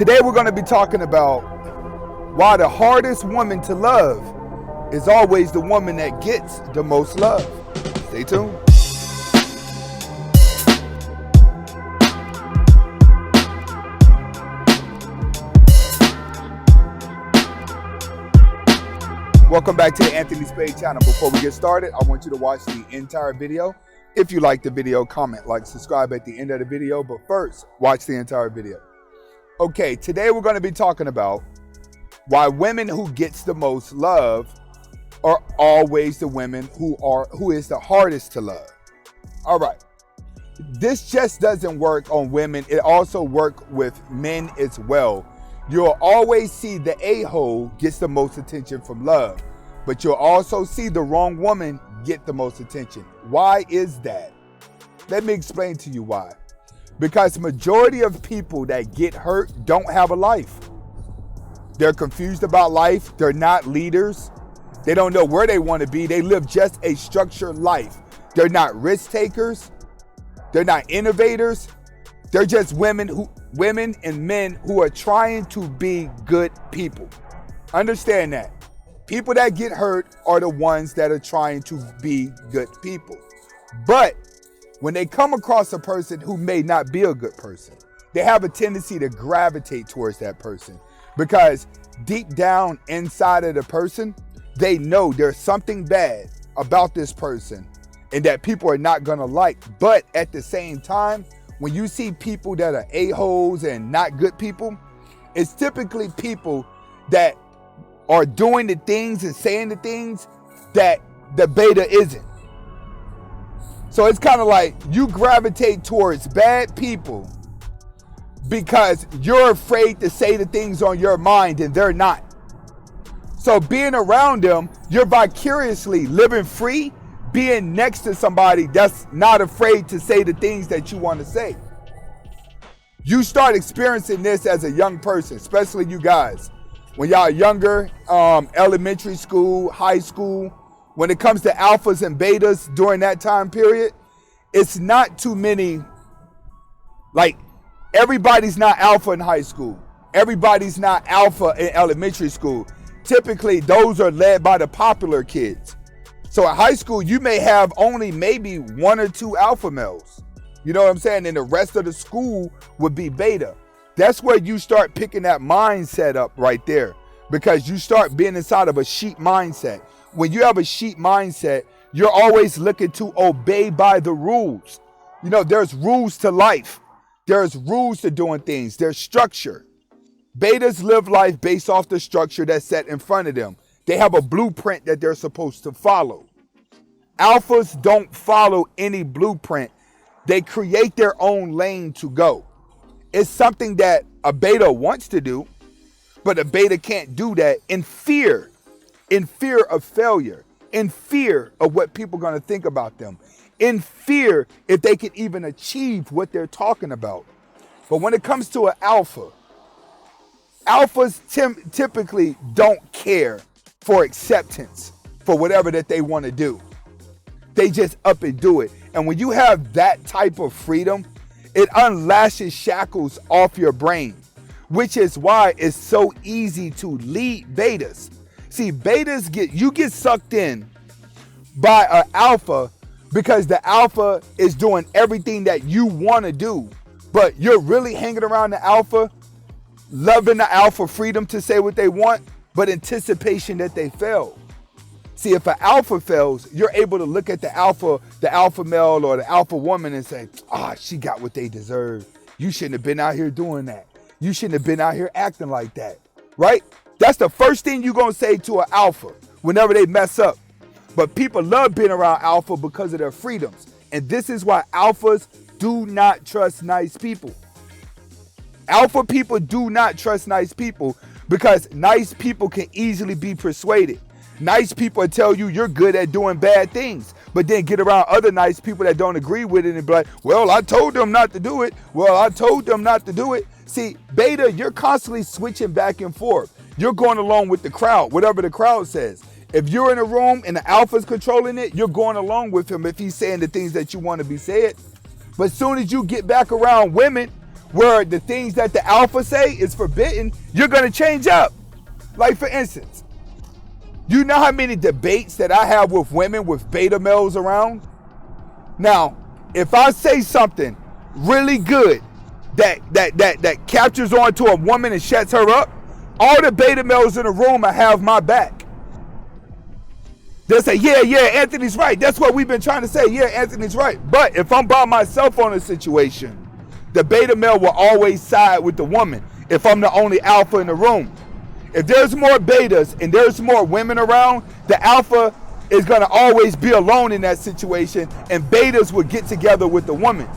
Today we're going to be talking about why the hardest woman to love is always the woman that gets the most love. Stay tuned. Welcome back to the Anthony Spade channel. Before we get started, I want you to watch the entire video. If you like the video, comment, like, subscribe at the end of the video. But first, watch the entire video. Okay, today we're going to be talking about why women who gets the most love are always the women who is the hardest to love. All right. This just doesn't work on women. It also works with men as well. You'll always see the a-hole gets the most attention from love, but you'll also see the wrong woman get the most attention. Why is that? Let me explain to you why. Because majority of people that get hurt don't have a life. They're confused about life. They're not leaders. They don't know where they want to be. They live just a structured life. They're not risk takers. They're not innovators. They're just women and men who are trying to be good people. Understand that. People that get hurt are the ones that are trying to be good people. But when they come across a person who may not be a good person, they have a tendency to gravitate towards that person because deep down inside of the person, they know there's something bad about this person and that people are not going to like. But at the same time, when you see people that are a-holes and not good people, it's typically people that are doing the things and saying the things that the beta isn't. So it's kind of like you gravitate towards bad people because you're afraid to say the things on your mind and they're not. So being around them, you're vicariously living free, being next to somebody that's not afraid to say the things that you want to say. You start experiencing this as a young person, especially you guys. When y'all are younger, elementary school, high school, when it comes to alphas and betas during that time period, it's not too many, like everybody's not alpha in high school. Everybody's not alpha in elementary school. Typically, those are led by the popular kids. So at high school, you may have only maybe one or two alpha males. You know what I'm saying? And the rest of the school would be beta. That's where you start picking that mindset up right there, because you start being inside of a sheep mindset. When you have a sheep mindset, you're always looking to obey by the rules. You know, there's rules to life. There's rules to doing things. There's structure. Betas live life based off the structure that's set in front of them. They have a blueprint that they're supposed to follow. Alphas don't follow any blueprint. They create their own lane to go. It's something that a beta wants to do, but a beta can't do that in fear of failure, in fear of what people are going to think about them, in fear if they can even achieve what they're talking about. But when it comes to an alpha, alphas typically don't care for acceptance for whatever that they want to do. They just up and do it. And when you have that type of freedom, it unlashes shackles off your brain, which is why it's so easy to lead betas. See, betas get sucked in by an alpha because the alpha is doing everything that you want to do, but you're really hanging around the alpha, loving the alpha freedom to say what they want, but anticipation that they fail. See, if an alpha fails, you're able to look at the alpha male or the alpha woman and say, she got what they deserve. You shouldn't have been out here doing that. You shouldn't have been out here acting like that, right? That's the first thing you're going to say to an alpha whenever they mess up. But people love being around alpha because of their freedoms. And this is why alphas do not trust nice people. Alpha people do not trust nice people because nice people can easily be persuaded. Nice people tell you you're good at doing bad things, but then get around other nice people that don't agree with it and be like, well, I told them not to do it. Well, I told them not to do it. See, beta, you're constantly switching back and forth. You're going along with the crowd, whatever the crowd says. If you're in a room and the alpha's controlling it, you're going along with him if he's saying the things that you want to be said. But as soon as you get back around women, where the things that the alpha say is forbidden, you're going to change up. Like, for instance, you know how many debates that I have with women with beta males around? Now, if I say something really good that captures onto a woman and shuts her up, all the beta males in the room have my back. They'll say, yeah, Anthony's right. That's what we've been trying to say. Yeah, Anthony's right. But if I'm by myself on a situation, the beta male will always side with the woman if I'm the only alpha in the room. If there's more betas and there's more women around, the alpha is going to always be alone in that situation, and betas will get together with the woman.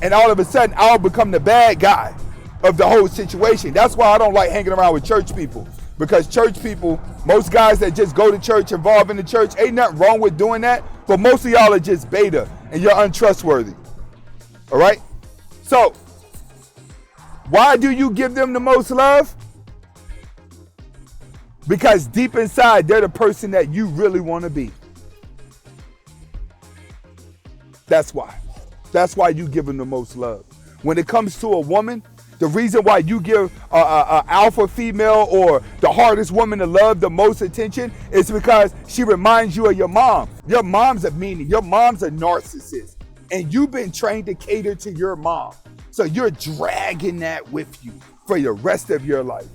And all of a sudden, I'll become the bad guy of the whole situation. That's why I don't like hanging around with church people. Because church people, most guys that just go to church, involved in the church, ain't nothing wrong with doing that. But most of y'all are just beta, and you're untrustworthy. All right? So, why do you give them the most love? Because deep inside, they're the person that you really want to be. That's why. That's why you give them the most love. When it comes to a woman, the reason why you give a alpha female or the hardest woman to love the most attention is because she reminds you of your mom. Your mom's a meanie. Your mom's a narcissist. And you've been trained to cater to your mom. So you're dragging that with you for the rest of your life.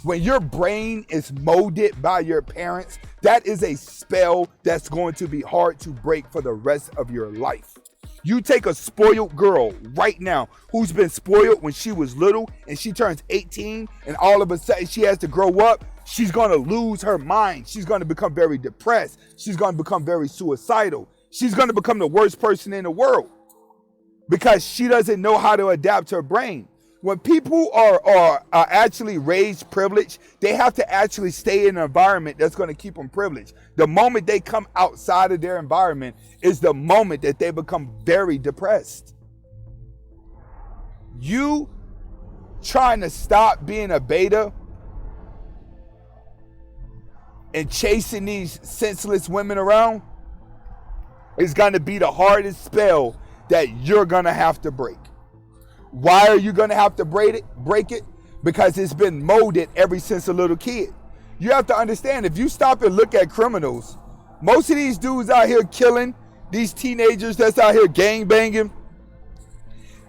When your brain is molded by your parents, that is a spell that's going to be hard to break for the rest of your life. You take a spoiled girl right now who's been spoiled when she was little and she turns 18 and all of a sudden she has to grow up, she's going to lose her mind. She's going to become very depressed. She's going to become very suicidal. She's going to become the worst person in the world because she doesn't know how to adapt her brain. When people are actually raised privileged, they have to actually stay in an environment that's going to keep them privileged. The moment they come outside of their environment is the moment that they become very depressed. You trying to stop being a beta and chasing these senseless women around is going to be the hardest spell that you're going to have to break. Why are you going to have to break it? Because it's been molded ever since a little kid. You have to understand, if you stop and look at criminals, most of these dudes out here killing, these teenagers that's out here gang banging,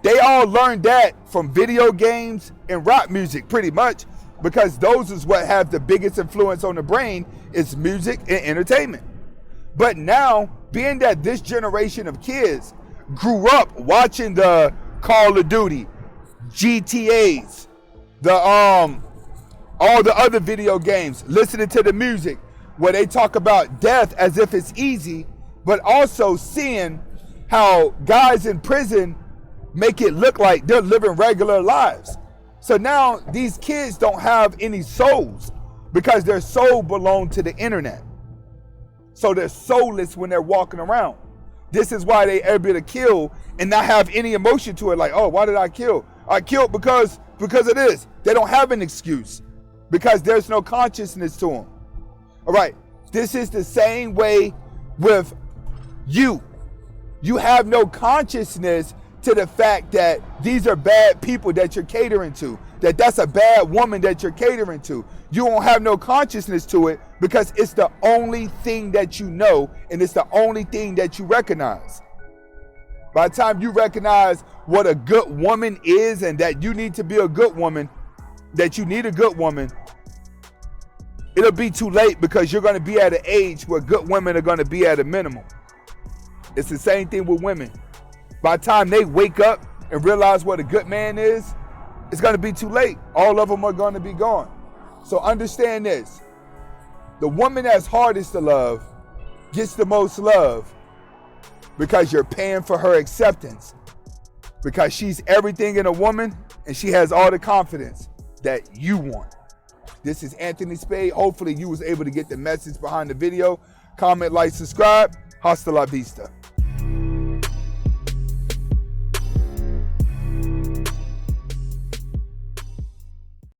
they all learned that from video games and rap music pretty much, because those is what have the biggest influence on the brain is music and entertainment. But now, being that this generation of kids grew up watching the Call of Duty, GTAs, all the other video games, listening to the music where they talk about death as if it's easy, but also seeing how guys in prison make it look like they're living regular lives. So now these kids don't have any souls because their soul belonged to the internet. So they're soulless when they're walking around. This is why they able to kill and not have any emotion to it. Like, oh, why did I kill? I killed because of this. They don't have an excuse because there's no consciousness to them. All right. This is the same way with you. You have no consciousness to the fact that these are bad people that you're catering to, that's a bad woman that you're catering to. You won't have no consciousness to it because it's the only thing that you know and it's the only thing that you recognize. By the time you recognize what a good woman is and that you need to be a good woman, that you need a good woman, it'll be too late because you're going to be at an age where good women are going to be at a minimum. It's the same thing with women. By the time they wake up and realize what a good man is, it's going to be too late. All of them are going to be gone. So understand this. The woman that's hardest to love gets the most love because you're paying for her acceptance. Because she's everything in a woman and she has all the confidence that you want. This is Anthony Spade. Hopefully you was able to get the message behind the video. Comment, like, subscribe. Hasta la vista.